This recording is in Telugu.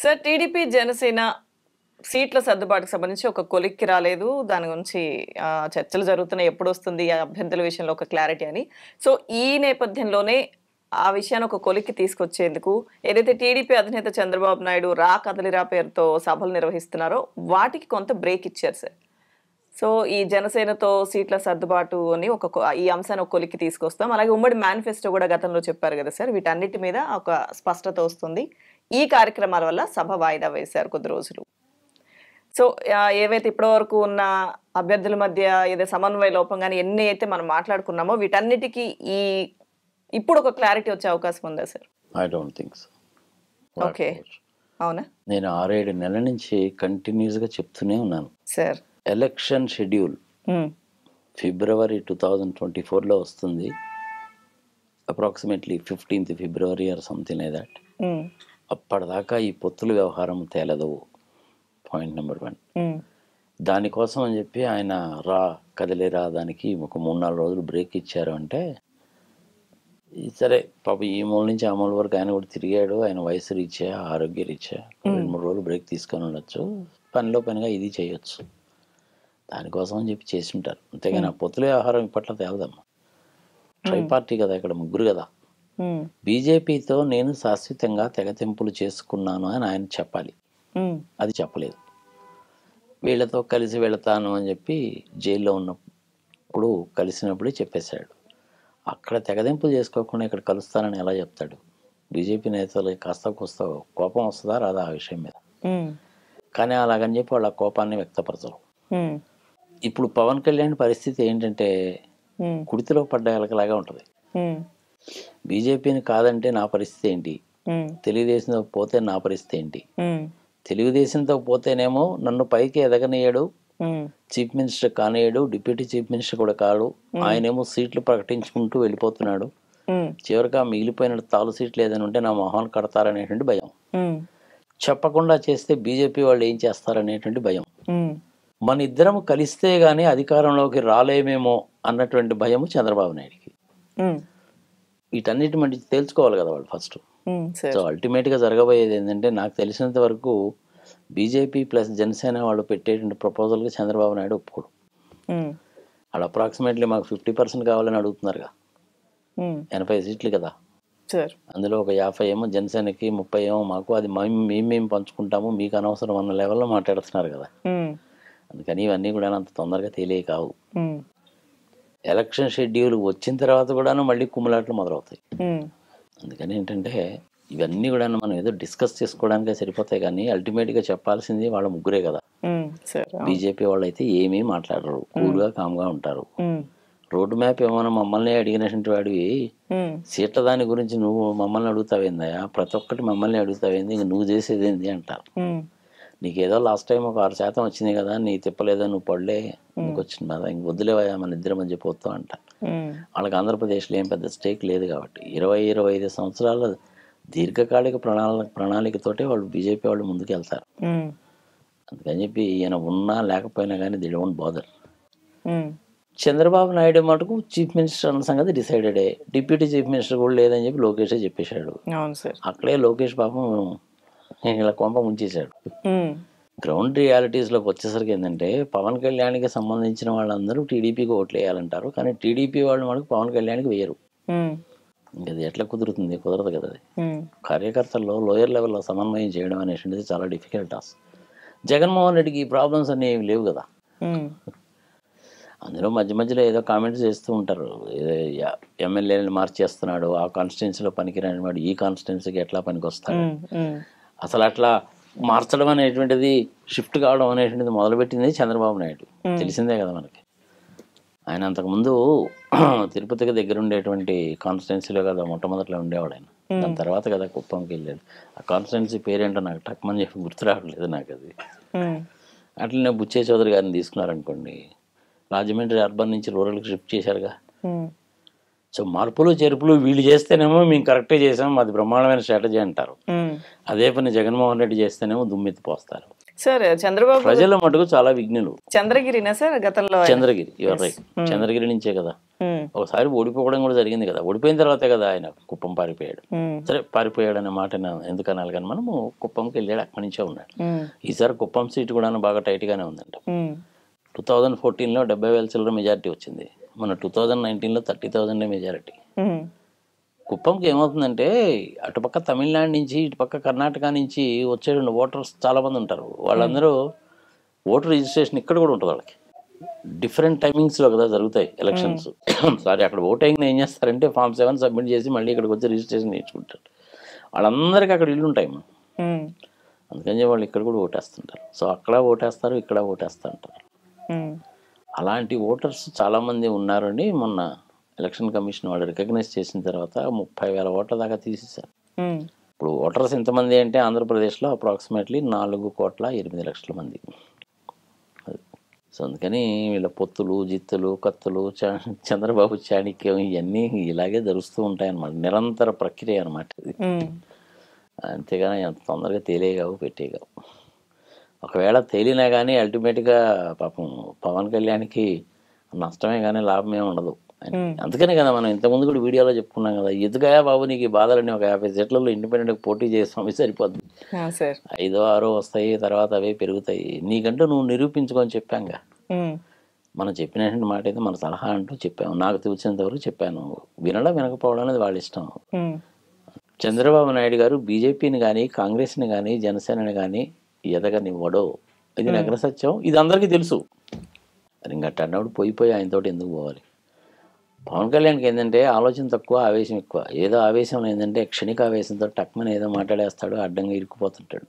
సార్ టీడీపీ, జనసేన సీట్ల సర్దుబాటుకు సంబంధించి ఒక కొలిక్కి రాలేదు. దాని గురించి చర్చలు జరుగుతున్నాయి. ఎప్పుడొస్తుంది ఆ అభ్యర్థుల విషయంలో ఒక క్లారిటీ అని. సో, ఈ నేపథ్యంలోనే ఆ విషయాన్ని ఒక కొలిక్కి తీసుకొచ్చేందుకు ఏదైతే టీడీపీ అధినేత చంద్రబాబు నాయుడు రా కదలిరా పేరుతో సభలు నిర్వహిస్తున్నారో వాటికి కొంత బ్రేక్ ఇచ్చారు సార్. సో, ఈ జనసేనతో సీట్ల సర్దుబాటు అని ఈ అంశాన్ని ఒక కొలిక్కి తీసుకొస్తాం. అలాగే ఉమ్మడి మేనిఫెస్టో కూడా గతంలో చెప్పారు కదా సార్. వీటన్నిటి మీద ఒక స్పష్టత వస్తుంది. ఈ కార్యక్రమాల వల్ల సభ వాయిదా వేశారు కొద్ది రోజులు. సో, ఏవైతే ఇప్పటివరకు ఉన్న అభ్యర్థుల మధ్య ఏదో సమన్వయ లోపం గాని ఎన్ని అయితే మనం మాట్లాడుకున్నామో వీటన్నిటికి ఇప్పుడు ఒక క్లారిటీ వచ్చే అవకాశం ఉందా sir? I don't think so. Okay. అవునా? నేను 6-7 నెలల నుంచి కంటిన్యూస్గా చెప్తూనే ఉన్నాను. సార్ ఎలక్షన్ షెడ్యూల్ ఫిబ్రవరి 2024లో వస్తుంది. Approximately 15th February or something like that. అప్పటిదాకా ఈ పొత్తుల వ్యవహారం తేలదు. Point number 1. దానికోసం అని చెప్పి ఆయన కదిలేరా దానికి ఒక 3-4 రోజులు బ్రేక్ ఇచ్చారు అంటే సరే పాప ఈ మూల నుంచి ఆ మూల వరకు ఆయన కూడా తిరిగాడు. ఆయన వయసు రీత్యా ఆరోగ్య రీత్యా 2-3 రోజులు బ్రేక్ తీసుకొని ఉండొచ్చు. పనిలో పనిగా ఇది చేయొచ్చు. దానికోసం అని చెప్పి చేసి ఉంటారు. అంతేగాని ఆ పొత్తుల వ్యవహారం ఇప్పట్లో తేలదమ్మా. ట్రై పార్టీ కదా, ఇక్కడ ముగ్గురు కదా. బీజేపీతో నేను శాశ్వతంగా తెగతెంపులు చేసుకున్నాను అని ఆయన చెప్పాలి. అది చెప్పలేదు. వీళ్ళతో కలిసి వెళతాను అని చెప్పి జైల్లో ఉన్నప్పుడు కలిసినప్పుడే చెప్పేశాడు. అక్కడ తెగదెంపులు చేసుకోకుండా ఇక్కడ కలుస్తానని ఎలా చెప్తాడు? బీజేపీ నేతలు కాస్త కోస్త కోపం వస్తుందా రాదా ఆ విషయం మీద? కానీ అలాగని చెప్పి వాళ్ళ కోపాన్ని వ్యక్తపరచరు. ఇప్పుడు పవన్ కళ్యాణ్ పరిస్థితి ఏంటంటే కుడితిలో పడ్డ ఎలకలాగా ఉంటుంది. బీజేపీని కాదంటే నా పరిస్థితి ఏంటి, తెలుగుదేశంతో పోతే నా పరిస్థితి ఏంటి, తెలుగుదేశంతో పోతేనేమో నన్ను పైకి ఎదగనీయడు, చీఫ్ మినిస్టర్ కానియడు, డిప్యూటీ చీఫ్ మినిస్టర్ కూడా కాడు, ఆయనేమో సీట్లు ప్రకటించుకుంటూ వెళ్ళిపోతున్నాడు, చివరిగా మిగిలిపోయిన తాలు సీట్లు ఏదైనా ఉంటే నా మొహాన్ని కడతారనేటువంటి భయం, చెప్పకుండా చేస్తే బీజేపీ వాళ్ళు ఏం చేస్తారనేటువంటి భయం, మన ఇద్దరం కలిస్తే గానీ అధికారంలోకి రాలేమేమో అన్నటువంటి భయము చంద్రబాబు నాయుడికి. వీటన్నిటి మధ్య తేల్చుకోవాలి కదా వాళ్ళు ఫస్ట్. సో అల్టిమేట్గా జరగబోయేది ఏంటంటే నాకు తెలిసినంత వరకు బీజేపీ ప్లస్ జనసేన వాళ్ళు పెట్టేటువంటి ప్రపోజల్కి చంద్రబాబు నాయుడు ఒప్పుకోడు. వాళ్ళు అప్రాక్సిమేట్లీ మాకు 50% కావాలని అడుగుతున్నారుగా. 80 సీట్లు కదా, అందులో ఒక 50 ఏమో జనసేనకి, 30 ఏమో మాకు. అది మేము పంచుకుంటాము, మీకు అనవసరం అన్న లెవెల్లో మాట్లాడుతున్నారు కదా. అందుకని ఇవన్నీ కూడా అంత తొందరగా తేలియ కావు. ఎలక్షన్ షెడ్యూల్ వచ్చిన తర్వాత కూడా మళ్ళీ కుమ్ములాట్లు మొదలవుతాయి. అందుకని ఏంటంటే ఇవన్నీ కూడా మనం ఏదో డిస్కస్ చేసుకోవడానికే సరిపోతాయి, కానీ అల్టిమేట్గా చెప్పాల్సింది వాళ్ళ ముగ్గురే కదా. బీజేపీ వాళ్ళు అయితే ఏమీ మాట్లాడరు, కూల్గా కామ్గా ఉంటారు. రోడ్ మ్యాప్ ఏమైనా మమ్మల్ని అడిగినటువంటి వాడివి సీట్ల దాని గురించి నువ్వు మమ్మల్ని అడుగుతావేందయా, ప్రతి ఒక్కటి మమ్మల్ని అడుగుతావేంది, ఇంక నువ్వు చేసేది ఏంది అంటారు. నీకేదో లాస్ట్ టైం ఒక 6% వచ్చింది కదా, నీ తిప్పలేదో, నువ్వు పడలే, నీకు వచ్చింది కదా, ఇంక వద్దులేవా మన ఇద్దరం అని చెప్పొద్దు అంటారు. వాళ్ళకి ఆంధ్రప్రదేశ్లో ఏం పెద్ద స్టేక్ లేదు కాబట్టి 20-25 సంవత్సరాల దీర్ఘకాలిక ప్రణాళికతోటే వాళ్ళు బీజేపీ వాళ్ళు ముందుకు వెళ్తారు. అందుకని చెప్పి ఈయన ఉన్నా లేకపోయినా కానీ they don't bother. Chandrababu Naidu మటుకు చీఫ్ మినిస్టర్ అన్న సంగతి డిసైడెడే. డిప్యూటీ చీఫ్ మినిస్టర్ కూడా లేదని చెప్పి లోకేషే చెప్పేశాడు. అక్కడే లోకేష్ పాపం ఇలా కొంప ముంచేశాడు. గ్రౌండ్ రియాలిటీస్లోకి వచ్చేసరికి ఏంటంటే పవన్ కళ్యాణ్కి సంబంధించిన వాళ్ళందరూ టీడీపీకి ఓట్లు వేయాలంటారు, కానీ టీడీపీ వాళ్ళు మనకు పవన్ కళ్యాణ్కి వేయరు. ఇంకా అది ఎట్లా కుదురుతుంది? కుదరదు కదా. అది కార్యకర్తల్లో లోయర్ లెవెల్లో సమన్వయం చేయడం అనేటువంటిది చాలా డిఫికల్ట్ టాస్క్. జగన్మోహన్ రెడ్డికి ఈ ప్రాబ్లమ్స్ అన్నీ ఏమి లేవు కదా. అందులో మధ్య మధ్యలో ఏదో కామెంట్స్ చేస్తూ ఉంటారు, ఎమ్మెల్యేలను మార్చేస్తున్నాడు, ఆ కాన్స్టిట్యున్సీలో పనికిరాని వాడు ఈ కాన్స్టిట్యున్సీకి ఎట్లా పనికి వస్తాడు. అసలు అట్లా మార్చడం అనేటువంటిది, షిఫ్ట్ కావడం అనేటువంటిది మొదలుపెట్టింది చంద్రబాబు నాయుడు. తెలిసిందే కదా మనకి. ఆయన అంతకుముందు తిరుపతికి దగ్గర ఉండేటువంటి కాన్స్టిట్యున్సీలో కదా మొట్టమొదట్లో ఉండేవాడు ఆయన. దాని తర్వాత కదా కుప్పంకి వెళ్ళాడు. ఆ కాన్స్టిట్యున్సీ పేరేంటో నాకు టక్మని చెప్పి గుర్తు రావట్లేదు నాకు అది. అట్లనే బుచ్చే చౌదరి గారిని తీసుకున్నారనుకోండి, రాజమండ్రి అర్బన్ నుంచి రూరల్కి షిఫ్ట్ చేశారుగా. సో మార్పులు చేర్పులు వీళ్ళు చేస్తేనేమో మేము కరెక్టే చేసాం, అది బ్రహ్మాండమైన స్ట్రాటజీ అంటారు. అదే పని జగన్మోహన్ రెడ్డి చేస్తేనేమో దుమ్మెత్తిపోస్తారు. సార్ చంద్రబాబు ప్రజల మటుకు చాలా విఘ్నులు. చంద్రగిరినా సార్ గతంలో చంద్రగిరి చంద్రగిరి నుంచే కదా. ఒకసారి ఓడిపోవడం కూడా జరిగింది కదా. ఓడిపోయిన తర్వాతే కదా ఆయన కుప్పం పారిపోయాడు. సరే పారిపోయాడు అనే మాట ఎందుకు అనాలి, కానీ మనము కుప్పంకి వెళ్ళాడు, అక్కడి నుంచే ఉన్నాడు. ఈసారి కుప్పం సీటు కూడా బాగా టైట్ గానే ఉందంట. 2014లో 70,000 చిల్లర మెజారిటీ వచ్చింది. మన 2019లో 30,000 మెజారిటీ. కుప్పంకి ఏమవుతుందంటే అటుపక్క తమిళనాడు నుంచి ఇటుపక్క కర్ణాటక నుంచి వచ్చే ఓటర్స్ చాలా మంది ఉంటారు. వాళ్ళందరూ ఓటర్ రిజిస్ట్రేషన్ ఇక్కడ కూడా ఉంటుంది వాళ్ళకి. డిఫరెంట్ టైమింగ్స్లో కదా జరుగుతాయి ఎలక్షన్స్. సారీ, అక్కడ ఓటింగ్ ఏం చేస్తారంటే Form 7 సబ్మిట్ చేసి మళ్ళీ ఇక్కడికి వచ్చి రిజిస్ట్రేషన్ నేర్చుకుంటారు. వాళ్ళందరికీ అక్కడ ఇల్లు ఉంటాయి. అందుకని వాళ్ళు ఇక్కడ కూడా ఓటేస్తుంటారు. సో అక్కడ ఓటేస్తారు, ఇక్కడ ఓటేస్తూ ఉంటారు. అలాంటి ఓటర్స్ చాలామంది ఉన్నారని మొన్న ఎలక్షన్ కమిషన్ వాళ్ళు రికగ్నైజ్ చేసిన తర్వాత 30,000 ఓట్ల దాకా తీసేశారు. ఇప్పుడు ఓటర్స్ ఎంతమంది అంటే ఆంధ్రప్రదేశ్లో అప్రాక్సిమేట్లీ 4,08,00,000 మంది. సో అందుకని వీళ్ళ పొత్తులు, జిత్తులు, కత్తులు, చంద్రబాబు చాణిక్యం ఇవన్నీ ఇలాగే జరుస్తూ ఉంటాయన్నమాట. నిరంతర ప్రక్రియ అనమాట ఇది. అంతేగాని ఎంత తొందరగా తేలేగావు, పెట్టేగావు. ఒకవేళ తేలినా కానీ అల్టిమేట్గా పాపం పవన్ కళ్యాణ్కి నష్టమే కానీ లాభమే ఉండదు. అందుకనే కదా మనం ఇంతకుముందు కూడా వీడియోలో చెప్పుకున్నాం కదా, ఎందుకయా బాబు నీకు ఈ బాధలని ఒక 50 సీట్లలో ఇండిపెండెంట్గా పోటీ చేస్తాం సరిపోద్ది, 5, 6 వస్తాయి, తర్వాత అవే పెరుగుతాయి, నీకంటూ నువ్వు నిరూపించుకొని చెప్పాంగా. మనం చెప్పినటువంటి మాట అయితే మన సలహా అంటూ చెప్పాము, నాకు తెలిసినంత వరకు చెప్పాను. వినడం వినకపోవడం అనేది వాళ్ళ ఇష్టం. చంద్రబాబు నాయుడు గారు బీజేపీని కానీ కాంగ్రెస్ని కానీ జనసేనని కానీ ఎదగనివ్వడు. ఇది నగర సత్యం, ఇది అందరికీ తెలుసు. ఇంకా అన్నప్పుడు పోయి ఆయనతోటి ఎందుకు పోవాలి. పవన్ కళ్యాణ్కి ఏంటంటే ఆలోచన తక్కువ, ఆవేశం ఎక్కువ. ఏదో ఆవేశంలో ఏంటంటే క్షణిక ఆవేశంతో టక్మని ఏదో మాట్లాడేస్తాడు, అడ్డంగా ఇరుక్కుపోతుంటాడు.